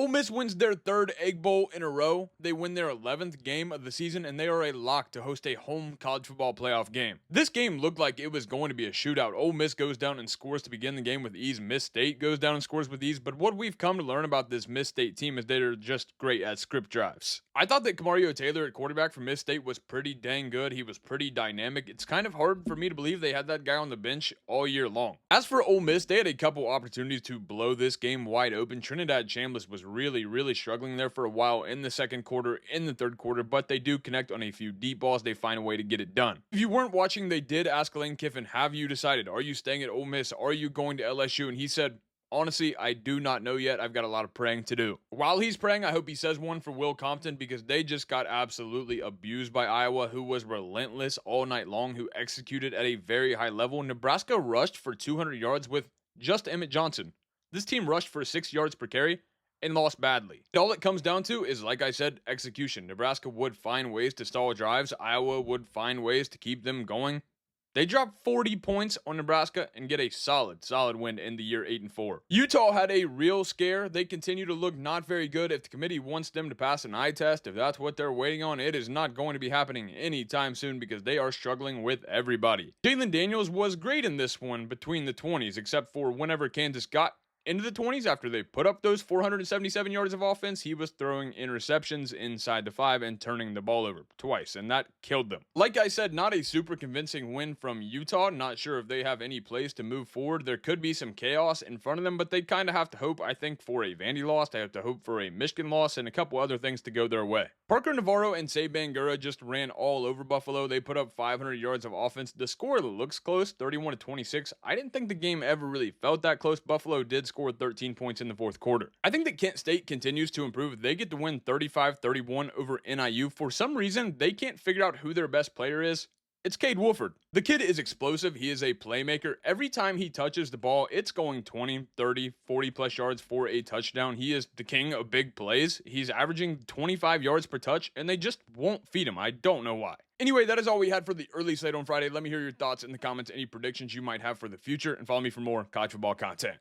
Ole Miss wins their third Egg Bowl in a row. They win their 11th game of the season, and they are a lock to host a home college football playoff game. This game looked like it was going to be a shootout. Ole Miss goes down and scores to begin the game with ease. Miss State goes down and scores with ease. But what we've come to learn about this Miss State team is they're just great at script drives. I thought that Kamario Taylor at quarterback for Miss State was pretty dang good. He was pretty dynamic. It's kind of hard for me to believe they had that guy on the bench all year long. As for Ole Miss, they had a couple opportunities to blow this game wide open. Trinidad Chambliss was really struggling there for a while in the second quarter, in the third quarter, but they do connect on a few deep balls. They find a way to get it done. If you weren't watching, they did ask Lane Kiffin, have you decided? Are you staying at Ole Miss? Are you going to LSU? And he said, honestly, I do not know yet. I've got a lot of praying to do. While he's praying, I hope he says one for Will Compton because they just got absolutely abused by Iowa, who was relentless all night long, who executed at a very high level. Nebraska rushed for 200 yards with just Emmett Johnson. This team rushed for 6 yards per carry and lost badly. All it comes down to is, like I said, execution. Nebraska would find ways to stall drives. Iowa would find ways to keep them going. They dropped 40 points on Nebraska and get a solid win in the year 8-4. Utah had a real scare. They continue to look not very good. If the committee wants them to pass an eye test, if that's what they're waiting on, it is not going to be happening anytime soon because they are struggling with everybody. Jalen Daniels was great in this one between the 20s, except for whenever Kansas got into the 20s after they put up those 477 yards of offense, he was throwing interceptions inside the 5 and turning the ball over twice, and that killed them. Like I said, not a super convincing win from Utah. Not sure if they have any place to move forward. There could be some chaos in front of them, but they kind of have to hope, I think, for a Vandy loss. They have to hope for a Michigan loss and a couple other things to go their way. Parker Navarro and Say Bangura just ran all over Buffalo. They put up 500 yards of offense. The score looks close, 31-26. I didn't think the game ever really felt that close. Buffalo did scored 13 points in the fourth quarter. I think that Kent State continues to improve. They get to win 35-31 over NIU. For some reason, they can't figure out who their best player is. It's Cade Wolford. The kid is explosive. He is a playmaker. Every time he touches the ball, it's going 20, 30, 40 plus yards for a touchdown. He is the king of big plays. He's averaging 25 yards per touch, and they just won't feed him. I don't know why. Anyway, that is all we had for the early slate on Friday. Let me hear your thoughts in the comments, any predictions you might have for the future, and follow me for more college football content.